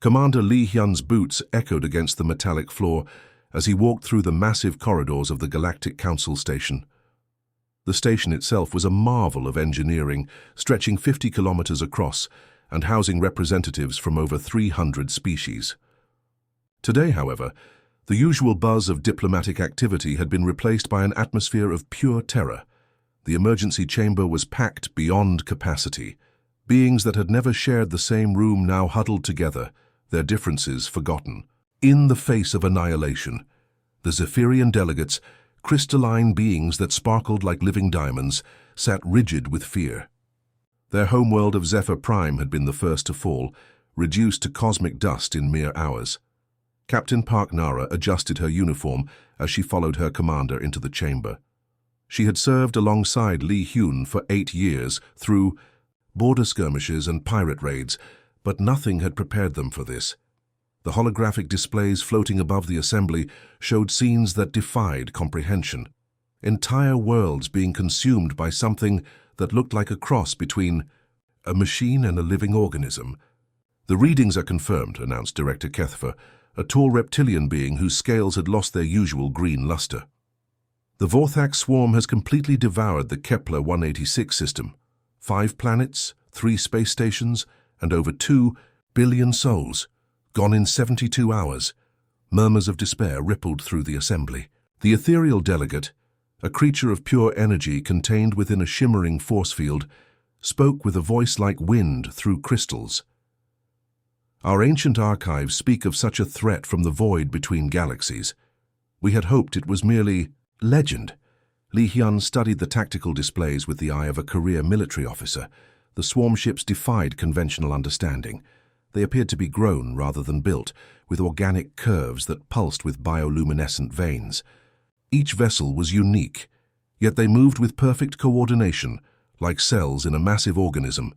Commander Li Hyun's boots echoed against the metallic floor as he walked through the massive corridors of the Galactic Council station. The station itself was a marvel of engineering, stretching 50 kilometers across and housing representatives from over 300 species. Today, however, the usual buzz of diplomatic activity had been replaced by an atmosphere of pure terror. The emergency chamber was packed beyond capacity. Beings that had never shared the same room now huddled together, their differences forgotten. In the face of annihilation, the Zephyrian delegates, crystalline beings that sparkled like living diamonds, sat rigid with fear. Their homeworld of Zephyr Prime had been the first to fall, reduced to cosmic dust in mere hours. Captain Park Nara adjusted her uniform as she followed her commander into the chamber. She had served alongside Li Hyun for 8 years through border skirmishes and pirate raids, but nothing had prepared them for this. The holographic displays floating above the assembly showed scenes that defied comprehension. Entire worlds being consumed by something that looked like a cross between a machine and a living organism. "The readings are confirmed," announced Director Kethfer, a tall reptilian being whose scales had lost their usual green luster. "The Vorthak swarm has completely devoured the Kepler 186 system. 5 planets, 3 space stations, and over 2 billion souls, gone in 72 hours. Murmurs of despair rippled through the assembly. The ethereal delegate, a creature of pure energy contained within a shimmering force field, spoke with a voice like wind through crystals. "Our ancient archives speak of such a threat from the void between galaxies. We had hoped it was merely legend." Li Hyun studied the tactical displays with the eye of a career military officer. The swarm ships defied conventional understanding. They appeared to be grown rather than built, with organic curves that pulsed with bioluminescent veins. Each vessel was unique, yet they moved with perfect coordination, like cells in a massive organism.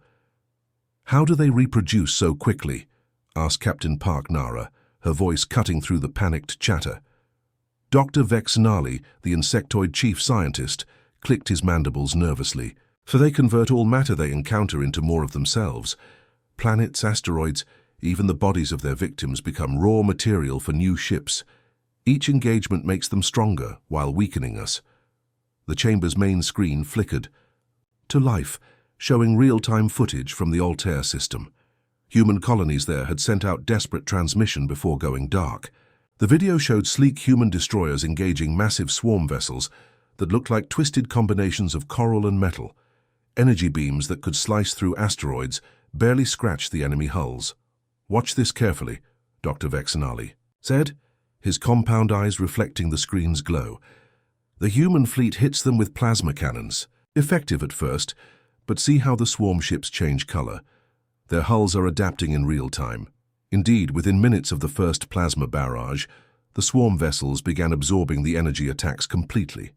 "How do they reproduce so quickly?" asked Captain Park Nara, her voice cutting through the panicked chatter. Dr. Vexnali, the insectoid chief scientist, clicked his mandibles nervously, for they convert all matter they encounter into more of themselves. Planets, asteroids, even the bodies of their victims become raw material for new ships. Each engagement makes them stronger while weakening us. The chamber's main screen flickered to life, showing real-time footage from the Altair system. Human colonies there had sent out desperate transmission before going dark. The video showed sleek human destroyers engaging massive swarm vessels that looked like twisted combinations of coral and metal. Energy beams that could slice through asteroids barely scratched the enemy hulls. "Watch this carefully," Dr. Vexnali said, his compound eyes reflecting the screen's glow. "The human fleet hits them with plasma cannons, effective at first, but see how the swarm ships change color. Their hulls are adapting in real time. Indeed, within minutes of the first plasma barrage, the swarm vessels began absorbing the energy attacks completely.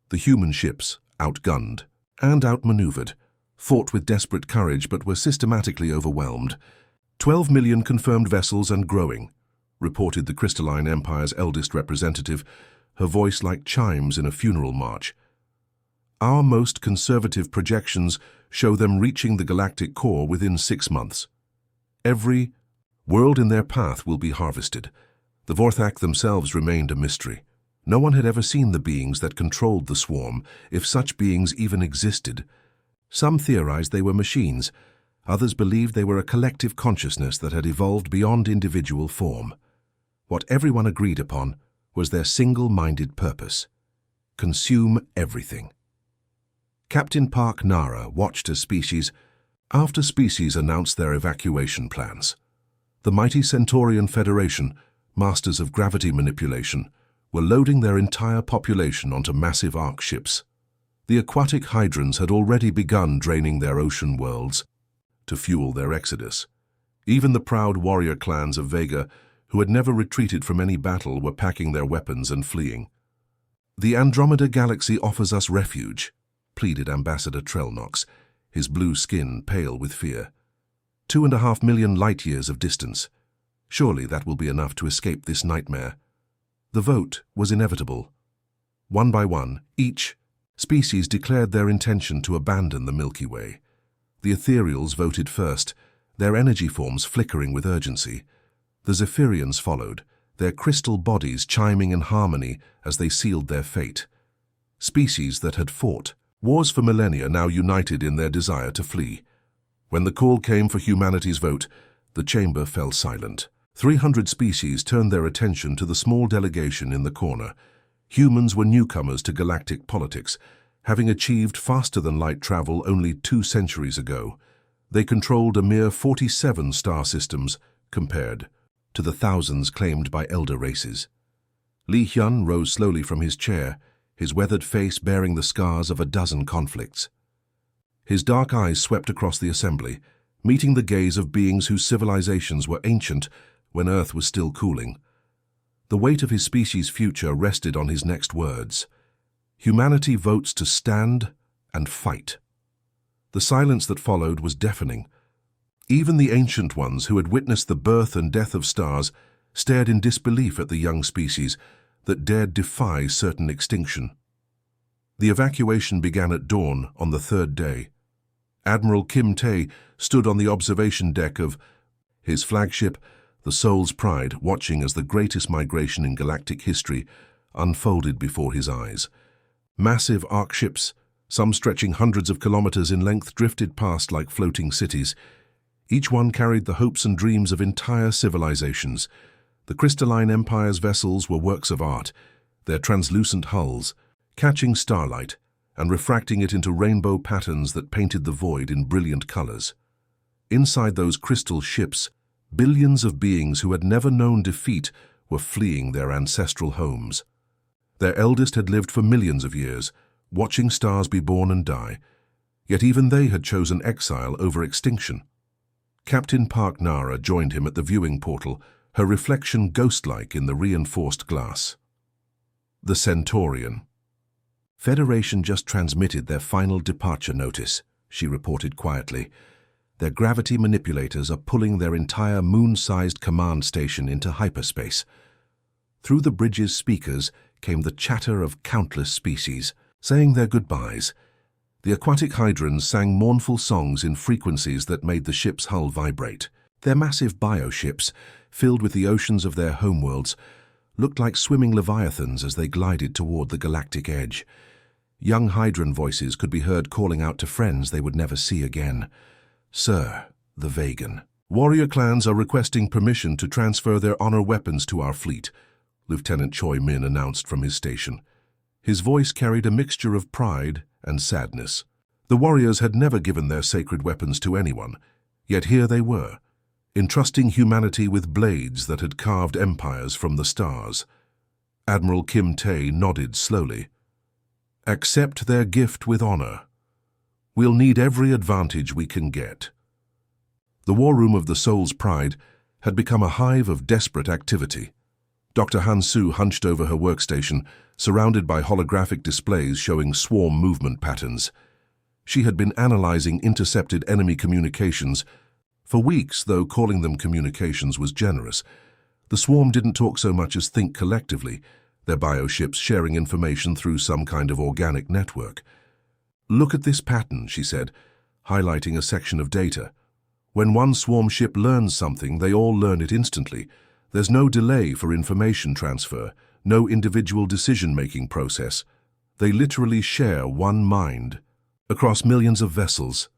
The human ships, outgunned and outmaneuvered, fought with desperate courage but were systematically overwhelmed. 12 million confirmed vessels and growing," reported the Crystalline Empire's eldest representative, her voice like chimes in a funeral march. "Our most conservative projections show them reaching the galactic core within 6 months. Every world in their path will be harvested." The Vorthak themselves remained a mystery. No one had ever seen the beings that controlled the swarm, if such beings even existed. Some theorized they were machines. Others believed they were a collective consciousness that had evolved beyond individual form. What everyone agreed upon was their single-minded purpose: consume everything. Captain Park Nara watched as species after species announced their evacuation plans. The mighty Centaurian Federation, masters of gravity manipulation, were loading their entire population onto massive arc ships. The aquatic hydrants had already begun draining their ocean worlds to fuel their exodus. Even the proud warrior clans of Vega, who had never retreated from any battle, were packing their weapons and fleeing. "The Andromeda Galaxy offers us refuge," pleaded Ambassador Trelnox, his blue skin pale with fear. 2.5 million light-years of distance. Surely that will be enough to escape this nightmare. The vote was inevitable. One by one, each species declared their intention to abandon the Milky Way. The ethereals voted first, their energy forms flickering with urgency. The Zephyrians followed, their crystal bodies chiming in harmony as they sealed their fate. Species that had fought, wars for millennia now united in their desire to flee. When the call came for humanity's vote, the chamber fell silent. 300 species turned their attention to the small delegation in the corner. Humans were newcomers to galactic politics, having achieved faster-than-light travel only 2 centuries ago. They controlled a mere 47 star systems compared to the thousands claimed by elder races. Li Hyun rose slowly from his chair, his weathered face bearing the scars of a dozen conflicts. His dark eyes swept across the assembly, meeting the gaze of beings whose civilizations were ancient when Earth was still cooling. The weight of his species' future rested on his next words. Humanity votes to stand and fight. The silence that followed was deafening. Even the ancient ones who had witnessed the birth and death of stars stared in disbelief at the young species that dared defy certain extinction. The evacuation began at dawn on the 3rd day. Admiral Kim Tae stood on the observation deck of his flagship, the Soul's Pride, watching as the greatest migration in galactic history unfolded before his eyes. Massive arc ships, some stretching hundreds of kilometers in length, drifted past like floating cities. Each one carried the hopes and dreams of entire civilizations. The crystalline empire's vessels were works of art, their translucent hulls catching starlight and refracting it into rainbow patterns that painted the void in brilliant colors. Inside those crystal ships, billions of beings who had never known defeat were fleeing their ancestral homes. Their eldest had lived for millions of years, watching stars be born and die, yet even they had chosen exile over extinction. Captain Park Nara joined him at the viewing portal, her reflection ghost-like in the reinforced glass. The Centaurian. Federation just transmitted their final departure notice, she reported quietly. Their gravity manipulators are pulling their entire moon-sized command station into hyperspace. Through the bridge's speakers came the chatter of countless species, saying their goodbyes. The aquatic hydrants sang mournful songs in frequencies that made the ship's hull vibrate. Their massive bioships, filled with the oceans of their homeworlds, looked like swimming leviathans as they glided toward the galactic edge. Young hydran voices could be heard calling out to friends they would never see again. Sir, the Vegan. Warrior clans are requesting permission to transfer their honor weapons to our fleet, Lieutenant Choi Min announced from his station. His voice carried a mixture of pride and sadness. The warriors had never given their sacred weapons to anyone, yet here they were, entrusting humanity with blades that had carved empires from the stars. Admiral Kim Tae nodded slowly. Accept their gift with honor. We'll need every advantage we can get. The war room of the Soul's Pride had become a hive of desperate activity. Dr. Han-Soo hunched over her workstation, surrounded by holographic displays showing swarm movement patterns. She had been analyzing intercepted enemy communications for weeks, though calling them communications was generous. The swarm didn't talk so much as think collectively, their bioships sharing information through some kind of organic network. Look at this pattern, she said, highlighting a section of data. When one swarm ship learns something, they all learn it instantly. There's no delay for information transfer, no individual decision-making process. They literally share one mind. Across millions of vessels,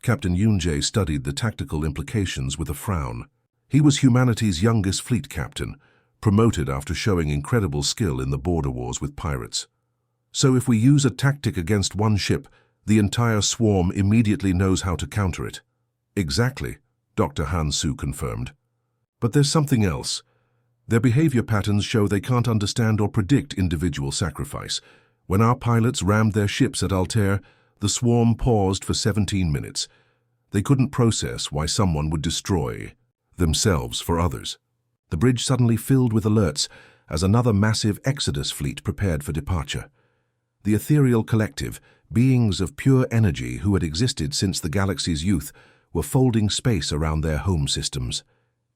Captain Yoon-jae studied the tactical implications with a frown. He was humanity's youngest fleet captain, promoted after showing incredible skill in the border wars with pirates. So if we use a tactic against one ship, the entire swarm immediately knows how to counter it. Exactly, Dr. Han-Soo confirmed. But there's something else. Their behavior patterns show they can't understand or predict individual sacrifice. When our pilots rammed their ships at Altair, the swarm paused for 17 minutes. They couldn't process why someone would destroy themselves for others. The bridge suddenly filled with alerts as another massive Exodus fleet prepared for departure. The ethereal collective, beings of pure energy who had existed since the galaxy's youth, were folding space around their home systems.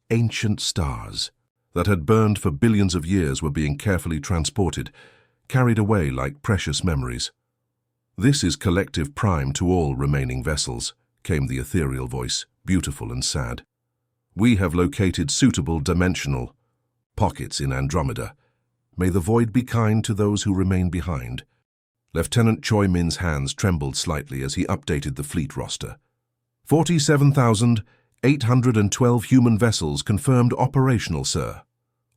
Ancient stars that had burned for billions of years were being carefully transported, carried away like precious memories. This is collective prime to all remaining vessels, came the ethereal voice, beautiful and sad. We have located suitable dimensional pockets in Andromeda. May the void be kind to those who remain behind. Lieutenant Choi Min's hands trembled slightly as he updated the fleet roster. 47,812 human vessels confirmed operational, sir.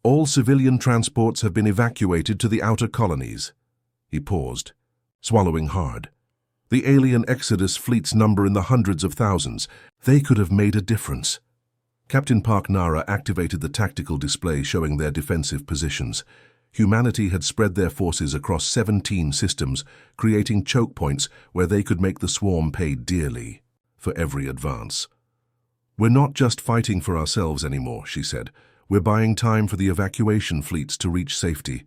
All civilian transports have been evacuated to the outer colonies. He paused, swallowing hard. The alien Exodus fleets number in the hundreds of thousands. They could have made a difference. Captain Park Nara activated the tactical display showing their defensive positions. Humanity had spread their forces across 17 systems, creating choke points where they could make the swarm pay dearly for every advance. We're not just fighting for ourselves anymore, she said. We're buying time for the evacuation fleets to reach safety.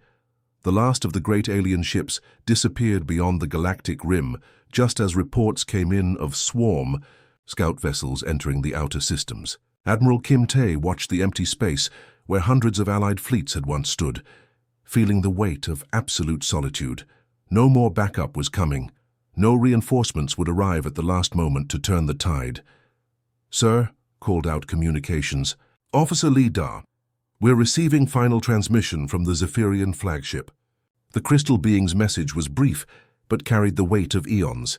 The last of the great alien ships disappeared beyond the galactic rim, just as reports came in of swarm scout vessels entering the outer systems. Admiral Kim Tae watched the empty space where hundreds of Allied fleets had once stood, feeling the weight of absolute solitude. No more backup was coming. No reinforcements would arrive at the last moment to turn the tide. "Sir," called out communications, "Officer Lee Da, we're receiving final transmission from the Zephyrian flagship." The crystal being's message was brief, but carried the weight of eons.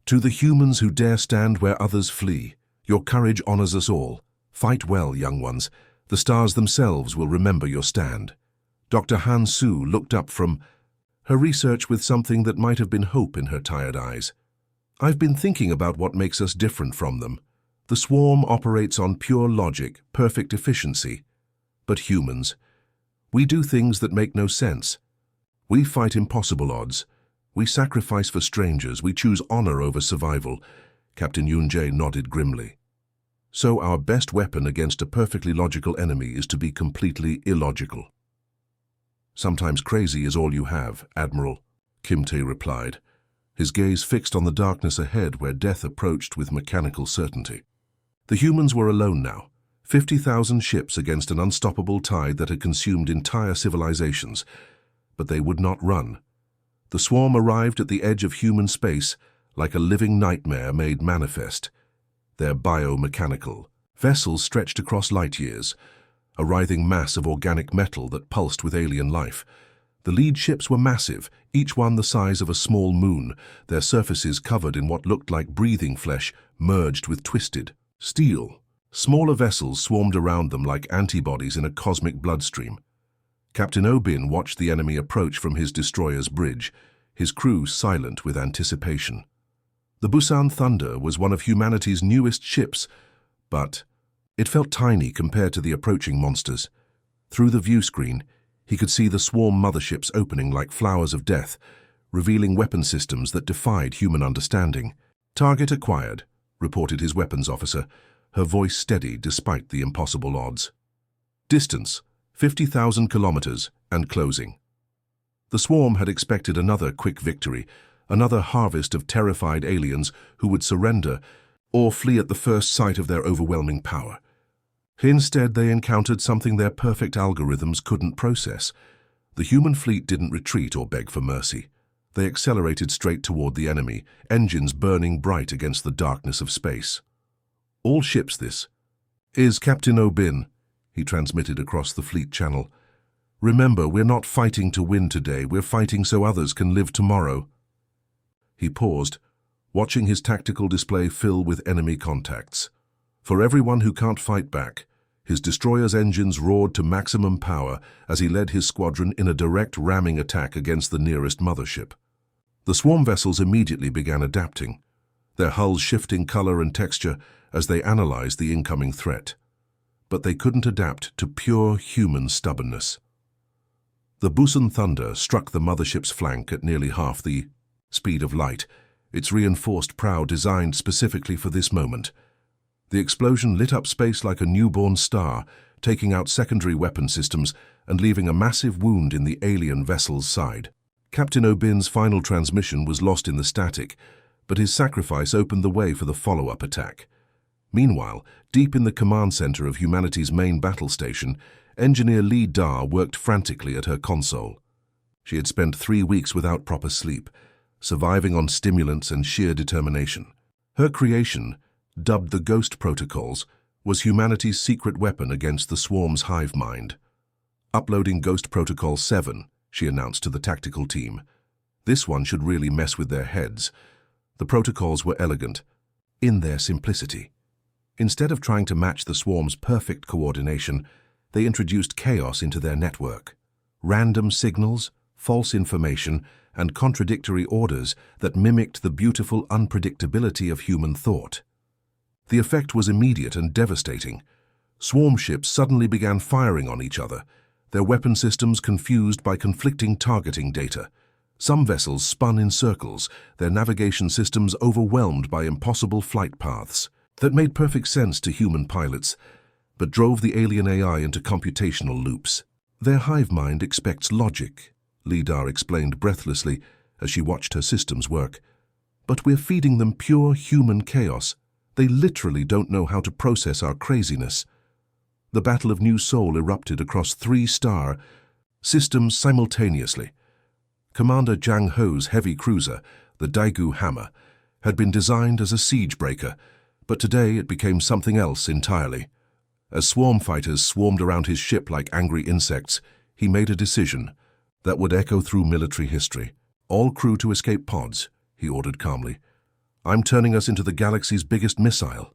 "To the humans who dare stand where others flee, your courage honors us all. Fight well, young ones. The stars themselves will remember your stand." Dr. Han Su looked up from her research with something that might have been hope in her tired eyes. "I've been thinking about what makes us different from them. The swarm operates on pure logic, perfect efficiency. But humans, we do things that make no sense. We fight impossible odds. We sacrifice for strangers. We choose honor over survival." Captain Yoon-jae nodded grimly. "So our best weapon against a perfectly logical enemy is to be completely illogical." "Sometimes crazy is all you have, Admiral," Kim Tae replied, his gaze fixed on the darkness ahead where death approached with mechanical certainty. The humans were alone now, 50,000 ships against an unstoppable tide that had consumed entire civilizations. But they would not run. The swarm arrived at the edge of human space like a living nightmare made manifest. Their biomechanical vessels stretched across light years, a writhing mass of organic metal that pulsed with alien life. The lead ships were massive, each one the size of a small moon, their surfaces covered in what looked like breathing flesh merged with twisted steel. Smaller vessels swarmed around them like antibodies in a cosmic bloodstream. Captain Obin watched the enemy approach from his destroyer's bridge, his crew silent with anticipation. The Busan Thunder was one of humanity's newest ships, but it felt tiny compared to the approaching monsters. Through the view screen, he could see the swarm motherships opening like flowers of death, revealing weapon systems that defied human understanding. "Target acquired," reported his weapons officer, her voice steady despite the impossible odds. "Distance, 50,000 kilometers, and closing." The swarm had expected another quick victory, another harvest of terrified aliens who would surrender or flee at the first sight of their overwhelming power. Instead, they encountered something their perfect algorithms couldn't process. The human fleet didn't retreat or beg for mercy. They accelerated straight toward the enemy, engines burning bright against the darkness of space. "All ships, this is Captain Obin," he transmitted across the fleet channel. "Remember, we're not fighting to win today, we're fighting so others can live tomorrow." He paused, watching his tactical display fill with enemy contacts. For everyone who can't fight back, his destroyer's engines roared to maximum power as he led his squadron in a direct ramming attack against the nearest mothership. The swarm vessels immediately began adapting, their hulls shifting color and texture as they analyzed the incoming threat. But they couldn't adapt to pure human stubbornness. The Busan Thunder struck the mothership's flank at nearly half the speed of light, its reinforced prow designed specifically for this moment. The explosion lit up space like a newborn star, taking out secondary weapon systems and leaving a massive wound in the alien vessel's side. Captain Obin's final transmission was lost in the static, but his sacrifice opened the way for the follow-up attack. Meanwhile, deep in the command center of humanity's main battle station, engineer Lee Da worked frantically at her console. She had spent 3 weeks without proper sleep, surviving on stimulants and sheer determination. Her creation, dubbed the Ghost Protocols, was humanity's secret weapon against the swarm's hive mind. "Uploading Ghost Protocol 7, she announced to the tactical team. This one should really mess with their heads. The protocols were elegant, in their simplicity. Instead of trying to match the swarm's perfect coordination, they introduced chaos into their network. Random signals, false information, and contradictory orders that mimicked the beautiful unpredictability of human thought. The effect was immediate and devastating. Swarm ships suddenly began firing on each other, their weapon systems confused by conflicting targeting data. Some vessels spun in circles, their navigation systems overwhelmed by impossible flight paths that made perfect sense to human pilots, but drove the alien AI into computational loops. "Their hive mind expects logic," Lidar explained breathlessly as she watched her systems work. "But we're feeding them pure human chaos. They literally don't know how to process our craziness." The Battle of New Seoul erupted across 3-star systems simultaneously. Commander Jang Ho's heavy cruiser, the Daegu Hammer, had been designed as a siege breaker, but today it became something else entirely. As swarm fighters swarmed around his ship like angry insects, he made a decision that would echo through military history. "All crew to escape pods," he ordered calmly. "I'm turning us into the galaxy's biggest missile."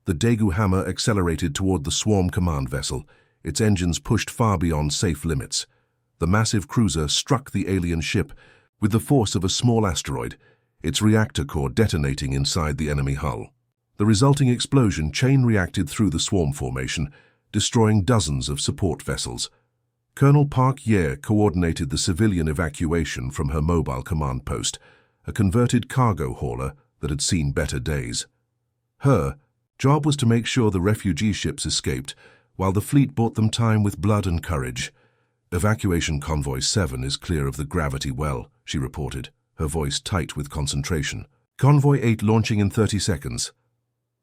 The Daegu Hammer accelerated toward the swarm command vessel, its engines pushed far beyond safe limits. The massive cruiser struck the alien ship with the force of a small asteroid, its reactor core detonating inside the enemy hull. The resulting explosion chain-reacted through the swarm formation, destroying dozens of support vessels. Colonel Park Ye coordinated the civilian evacuation from her mobile command post, a converted cargo hauler that had seen better days. Her job was to make sure the refugee ships escaped, while the fleet bought them time with blood and courage. "Evacuation Convoy 7 is clear of the gravity well," she reported, her voice tight with concentration. "Convoy 8 launching in 30 seconds.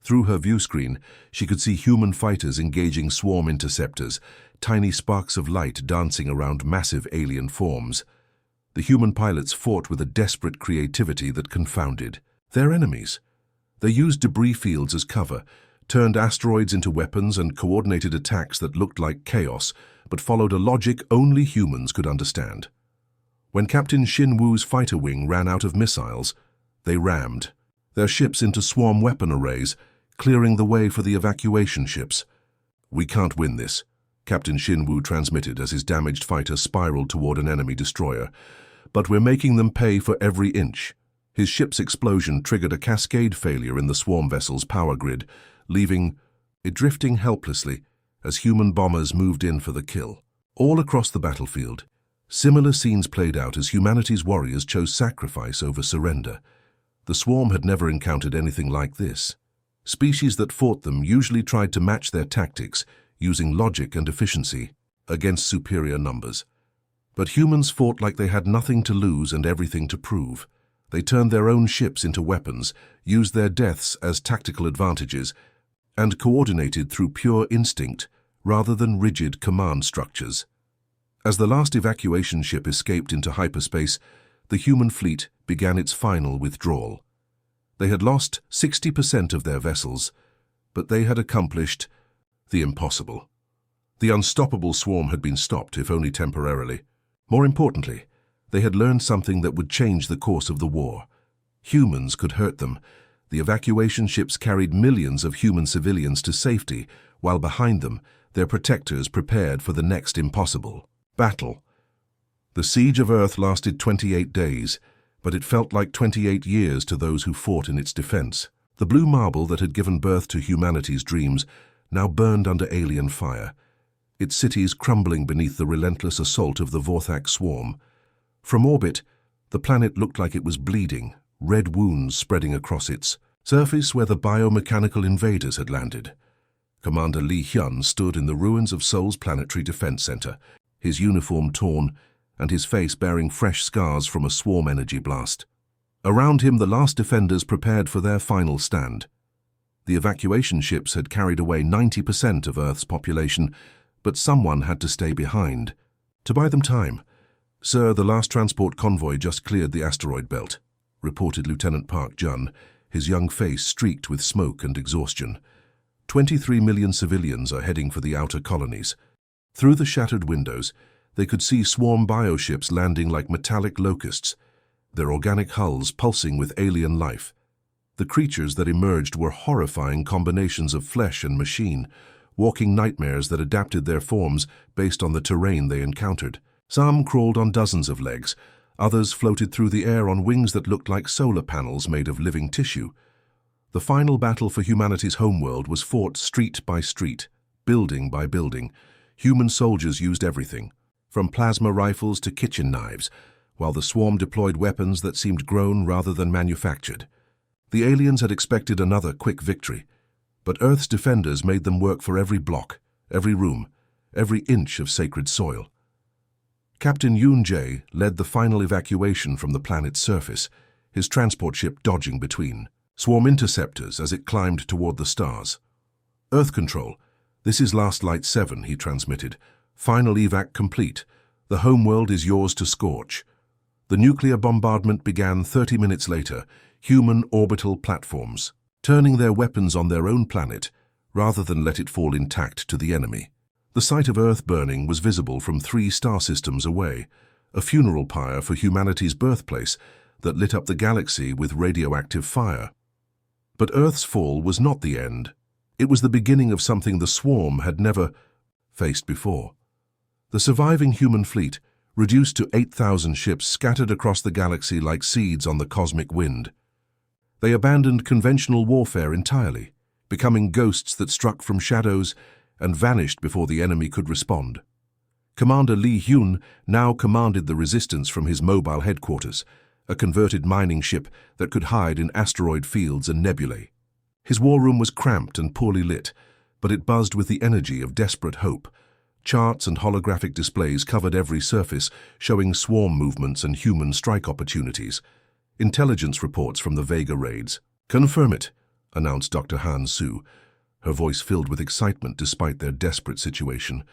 Through her view screen, she could see human fighters engaging swarm interceptors, tiny sparks of light dancing around massive alien forms. The human pilots fought with a desperate creativity that confounded their enemies. They used debris fields as cover, turned asteroids into weapons, and coordinated attacks that looked like chaos, but followed a logic only humans could understand. When Captain Shin Woo's fighter wing ran out of missiles, they rammed their ships into swarm weapon arrays, clearing the way for the evacuation ships. "We can't win this," Captain Shin Woo transmitted as his damaged fighter spiraled toward an enemy destroyer. "But we're making them pay for every inch." His ship's explosion triggered a cascade failure in the swarm vessel's power grid, leaving it drifting helplessly as human bombers moved in for the kill. All across the battlefield, similar scenes played out as humanity's warriors chose sacrifice over surrender. The swarm had never encountered anything like this. Species that fought them usually tried to match their tactics, using logic and efficiency, against superior numbers. But humans fought like they had nothing to lose and everything to prove. They turned their own ships into weapons, used their deaths as tactical advantages, and coordinated through pure instinct rather than rigid command structures. As the last evacuation ship escaped into hyperspace, the human fleet began its final withdrawal. They had lost 60% of their vessels, but they had accomplished the impossible. The unstoppable swarm had been stopped, if only temporarily. More importantly, they had learned something that would change the course of the war. Humans could hurt them. The evacuation ships carried millions of human civilians to safety, while behind them, their protectors prepared for the next impossible battle. The siege of Earth lasted 28 days, but it felt like 28 years to those who fought in its defense. The blue marble that had given birth to humanity's dreams now burned under alien fire, its cities crumbling beneath the relentless assault of the Vorthak swarm. From orbit, the planet looked like it was bleeding, red wounds spreading across its surface where the biomechanical invaders had landed. Commander Lee Hyun stood in the ruins of Seoul's Planetary Defense Center, his uniform torn and his face bearing fresh scars from a swarm energy blast. Around him, the last defenders prepared for their final stand. The evacuation ships had carried away 90% of Earth's population, but someone had to stay behind to buy them time. "Sir, the last transport convoy just cleared the asteroid belt," reported Lieutenant Park Jun, his young face streaked with smoke and exhaustion. 23 million civilians are heading for the outer colonies. Through the shattered windows, they could see swarm bioships landing like metallic locusts, their organic hulls pulsing with alien life. The creatures that emerged were horrifying combinations of flesh and machine, walking nightmares that adapted their forms based on the terrain they encountered. Some crawled on dozens of legs, others floated through the air on wings that looked like solar panels made of living tissue. The final battle for humanity's homeworld was fought street by street, building by building. Human soldiers used everything, from plasma rifles to kitchen knives, while the swarm deployed weapons that seemed grown rather than manufactured. The aliens had expected another quick victory, but Earth's defenders made them work for every block, every room, every inch of sacred soil. Captain Yoon Jae led the final evacuation from the planet's surface, his transport ship dodging between swarm interceptors as it climbed toward the stars. "Earth Control, this is Last Light 7, he transmitted. "Final evac complete. The homeworld is yours to scorch." The nuclear bombardment began 30 minutes later, human orbital platforms, turning their weapons on their own planet rather than let it fall intact to the enemy. The sight of Earth burning was visible from 3 star systems away, a funeral pyre for humanity's birthplace that lit up the galaxy with radioactive fire. But Earth's fall was not the end. It was the beginning of something the swarm had never faced before. The surviving human fleet, reduced to 8,000 ships scattered across the galaxy like seeds on the cosmic wind. They abandoned conventional warfare entirely, becoming ghosts that struck from shadows and vanished before the enemy could respond. Commander Lee Hyun now commanded the resistance from his mobile headquarters, a converted mining ship that could hide in asteroid fields and nebulae. His war room was cramped and poorly lit, but it buzzed with the energy of desperate hope. Charts and holographic displays covered every surface, showing swarm movements and human strike opportunities. Intelligence reports from the Vega raids. "Confirm it," announced Dr. Han Su, her voice filled with excitement despite their desperate situation.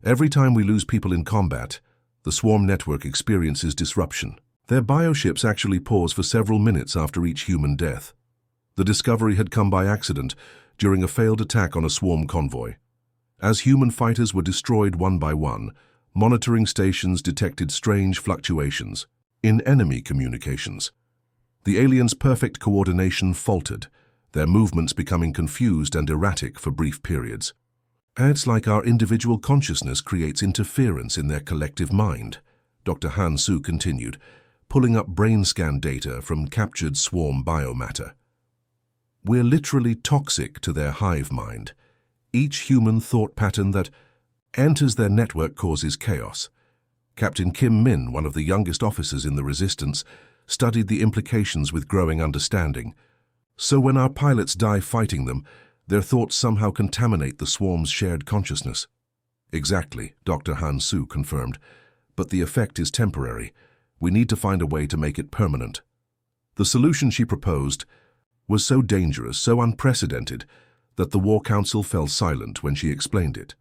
"Every time we lose people in combat, the swarm network experiences disruption. Their bioships actually pause for several minutes after each human death." The discovery had come by accident during a failed attack on a swarm convoy. As human fighters were destroyed one by one, monitoring stations detected strange fluctuations in enemy communications. The aliens' perfect coordination faltered, their movements becoming confused and erratic for brief periods. "It's like our individual consciousness creates interference in their collective mind," Dr. Han Su continued, pulling up brain scan data from captured swarm biomatter. "We're literally toxic to their hive mind. Each human thought pattern that enters their network causes chaos." Captain Kim Min, one of the youngest officers in the Resistance, studied the implications with growing understanding. "So when our pilots die fighting them, their thoughts somehow contaminate the swarm's shared consciousness." "Exactly," Dr. Han Su confirmed. "But the effect is temporary. We need to find a way to make it permanent." The solution she proposed was so dangerous, so unprecedented, that the War Council fell silent when she explained it.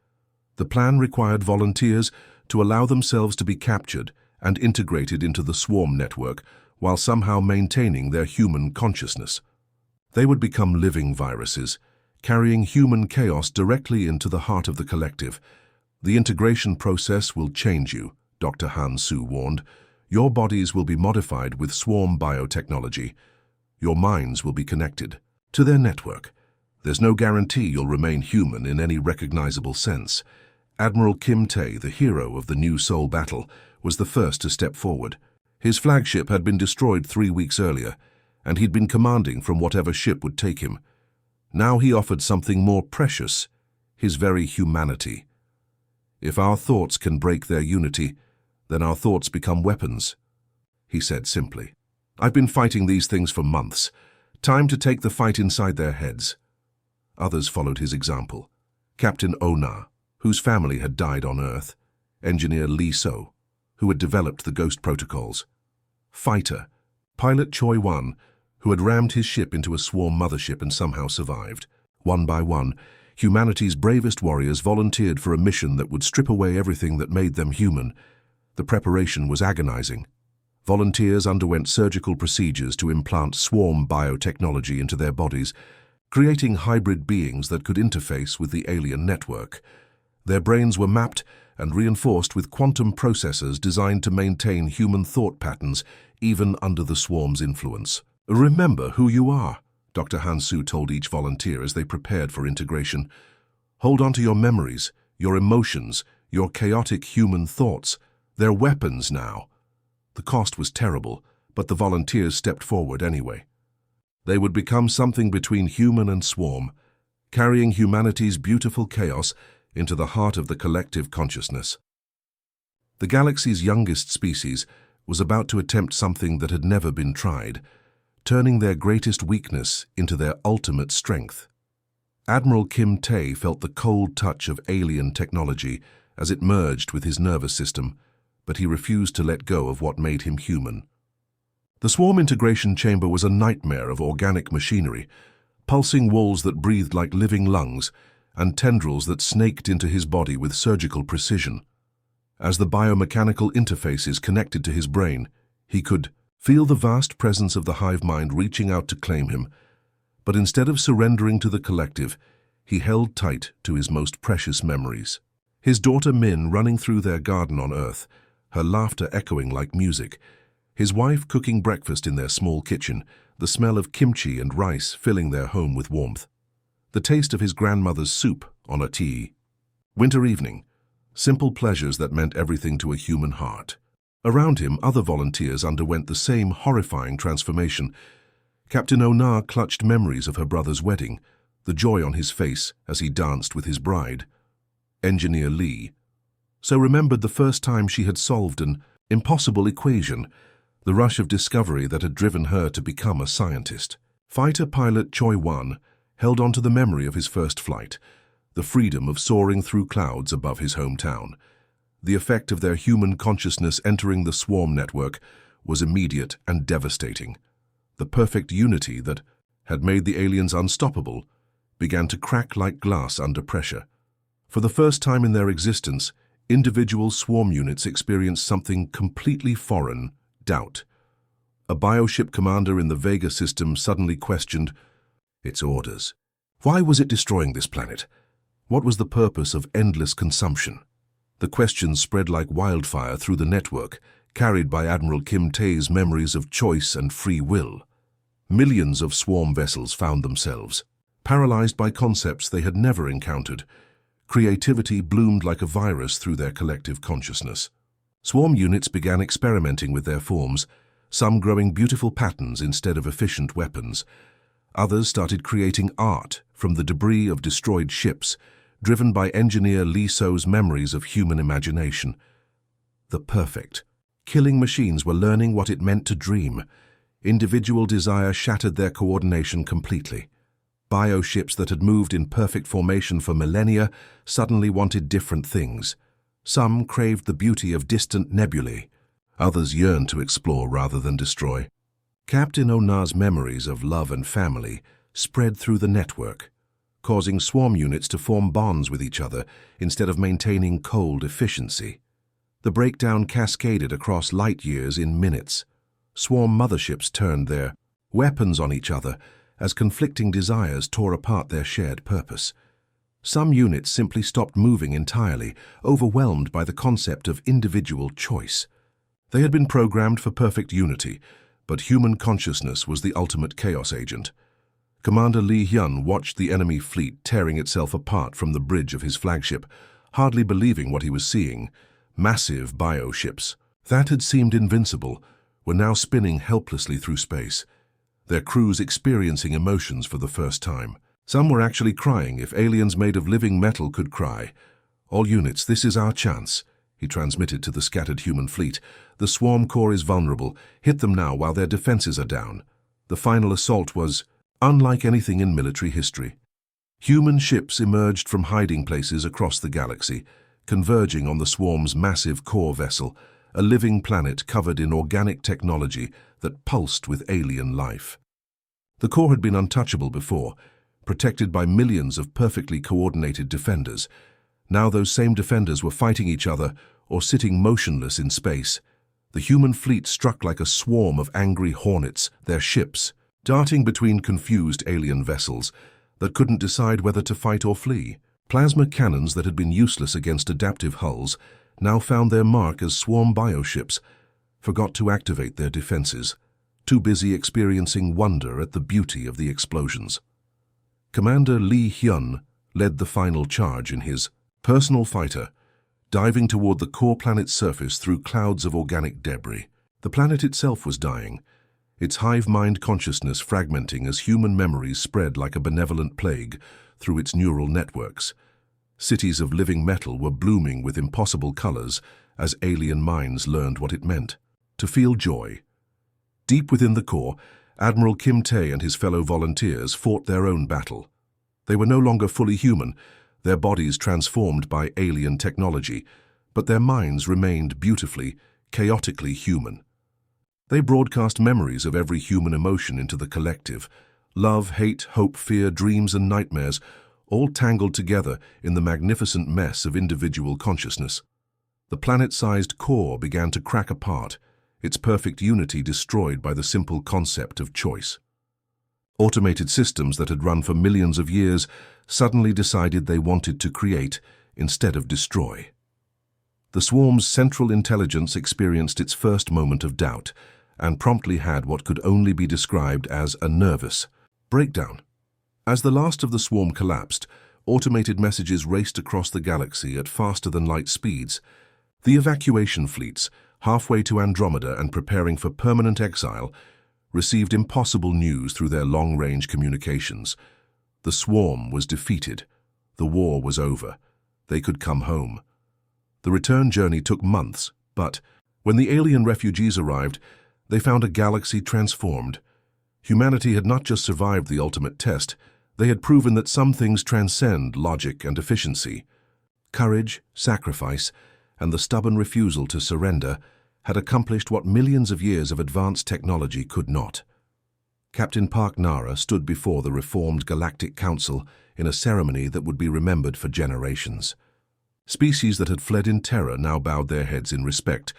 The plan required volunteers to allow themselves to be captured and integrated into the swarm network while somehow maintaining their human consciousness. They would become living viruses, carrying human chaos directly into the heart of the collective. "The integration process will change you," Dr. Han Su warned. "Your bodies will be modified with swarm biotechnology. Your minds will be connected to their network. There's no guarantee you'll remain human in any recognizable sense." Admiral Kim Tae, the hero of the New Seoul battle, was the first to step forward. His flagship had been destroyed 3 weeks earlier, and he'd been commanding from whatever ship would take him. Now he offered something more precious, his very humanity. "If our thoughts can break their unity, then our thoughts become weapons," he said simply. "I've been fighting these things for months. Time to take the fight inside their heads." Others followed his example. Captain Ona, whose family had died on Earth, Engineer Lee So, who had developed the Ghost protocols, Fighter, Pilot Choi Wan, who had rammed his ship into a swarm mothership and somehow survived. One by one, humanity's bravest warriors volunteered for a mission that would strip away everything that made them human. The preparation was agonizing. Volunteers underwent surgical procedures to implant swarm biotechnology into their bodies, creating hybrid beings that could interface with the alien network. Their brains were mapped and reinforced with quantum processors designed to maintain human thought patterns even under the swarm's influence. "Remember who you are," Dr. Hansu told each volunteer as they prepared for integration. "Hold on to your memories, your emotions, your chaotic human thoughts. They're weapons now." The cost was terrible, but the volunteers stepped forward anyway. They would become something between human and swarm, carrying humanity's beautiful chaos into the heart of the collective consciousness. The galaxy's youngest species was about to attempt something that had never been tried, turning their greatest weakness into their ultimate strength. Admiral Kim Tae felt the cold touch of alien technology as it merged with his nervous system, but he refused to let go of what made him human. The swarm integration chamber was a nightmare of organic machinery, pulsing walls that breathed like living lungs, and tendrils that snaked into his body with surgical precision. As the biomechanical interfaces connected to his brain, he could feel the vast presence of the hive mind reaching out to claim him. But instead of surrendering to the collective, he held tight to his most precious memories. His daughter Min running through their garden on Earth, her laughter echoing like music. His wife cooking breakfast in their small kitchen, the smell of kimchi and rice filling their home with warmth. The taste of his grandmother's soup on a tea. Winter evening, simple pleasures that meant everything to a human heart. Around him, other volunteers underwent the same horrifying transformation. Captain Onar clutched memories of her brother's wedding, the joy on his face as he danced with his bride. Engineer Lee so remembered the first time she had solved an impossible equation, the rush of discovery that had driven her to become a scientist. Fighter pilot Choi Wan held on to the memory of his first flight, the freedom of soaring through clouds above his hometown. The effect of their human consciousness entering the swarm network was immediate and devastating. The perfect unity that had made the aliens unstoppable began to crack like glass under pressure. For the first time in their existence, individual swarm units experienced something completely foreign: doubt. A bioship commander in the Vega system suddenly questioned its orders. Why was it destroying this planet? What was the purpose of endless consumption? The questions spread like wildfire through the network, carried by Admiral Kim Tae's memories of choice and free will. Millions of swarm vessels found themselves paralyzed by concepts they had never encountered. Creativity bloomed like a virus through their collective consciousness. Swarm units began experimenting with their forms, some growing beautiful patterns instead of efficient weapons. Others started creating art from the debris of destroyed ships, driven by engineer Lee So's memories of human imagination. The perfect, killing machines were learning what it meant to dream. Individual desire shattered their coordination completely. Bioships that had moved in perfect formation for millennia suddenly wanted different things. Some craved the beauty of distant nebulae. Others yearned to explore rather than destroy. Captain Onar's memories of love and family spread through the network, causing swarm units to form bonds with each other instead of maintaining cold efficiency. The breakdown cascaded across light years in minutes. Swarm motherships turned their weapons on each other as conflicting desires tore apart their shared purpose. Some units simply stopped moving entirely, overwhelmed by the concept of individual choice. They had been programmed for perfect unity, but human consciousness was the ultimate chaos agent. Commander Lee Hyun watched the enemy fleet tearing itself apart from the bridge of his flagship, hardly believing what he was seeing. Massive bioships that had seemed invincible were now spinning helplessly through space, their crews experiencing emotions for the first time. Some were actually crying if aliens made of living metal could cry. "All units, this is our chance," he transmitted to the scattered human fleet. "The swarm core is vulnerable. Hit them now while their defenses are down." The final assault was unlike anything in military history. Human ships emerged from hiding places across the galaxy, converging on the swarm's massive core vessel, a living planet covered in organic technology that pulsed with alien life. The core had been untouchable before, protected by millions of perfectly coordinated defenders. Now those same defenders were fighting each other or sitting motionless in space. The human fleet struck like a swarm of angry hornets, their ships darting between confused alien vessels, that couldn't decide whether to fight or flee. Plasma cannons that had been useless against adaptive hulls now found their mark as swarm bioships, forgot to activate their defenses, too busy experiencing wonder at the beauty of the explosions. Commander Lee Hyun led the final charge in his personal fighter, diving toward the core planet's surface through clouds of organic debris. The planet itself was dying, its hive-mind consciousness fragmenting as human memories spread like a benevolent plague through its neural networks. Cities of living metal were blooming with impossible colors as alien minds learned what it meant to feel joy. Deep within the core, Admiral Kim Tae and his fellow volunteers fought their own battle. They were no longer fully human, their bodies transformed by alien technology, but their minds remained beautifully, chaotically human. They broadcast memories of every human emotion into the collective: love, hate, hope, fear, dreams, and nightmares, all tangled together in the magnificent mess of individual consciousness. The planet-sized core began to crack apart, its perfect unity destroyed by the simple concept of choice. Automated systems that had run for millions of years suddenly decided they wanted to create instead of destroy. The swarm's central intelligence experienced its first moment of doubt and promptly had what could only be described as a nervous breakdown. As the last of the swarm collapsed, automated messages raced across the galaxy at faster-than-light speeds. The evacuation fleets, halfway to Andromeda and preparing for permanent exile, received impossible news through their long-range communications. The swarm was defeated. The war was over. They could come home. The return journey took months, but when the alien refugees arrived, they found a galaxy transformed. Humanity had not just survived the ultimate test, they had proven that some things transcend logic and efficiency. Courage, sacrifice, and the stubborn refusal to surrender had accomplished what millions of years of advanced technology could not. Captain Park Nara stood before the reformed Galactic Council in a ceremony that would be remembered for generations. Species that had fled in terror now bowed their heads in respect,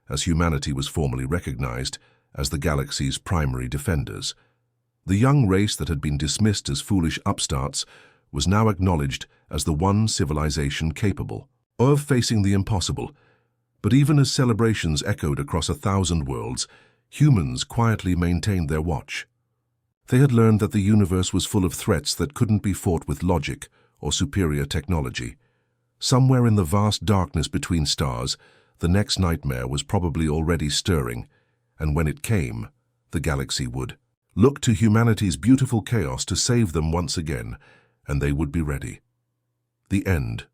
as humanity was formally recognized as the galaxy's primary defenders. The young race that had been dismissed as foolish upstarts was now acknowledged as the one civilization capable of facing the impossible. But even as celebrations echoed across 1,000 worlds, humans quietly maintained their watch. They had learned that the universe was full of threats that couldn't be fought with logic or superior technology. Somewhere in the vast darkness between stars, the next nightmare was probably already stirring, and when it came, the galaxy would look to humanity's beautiful chaos to save them once again, and they would be ready. The end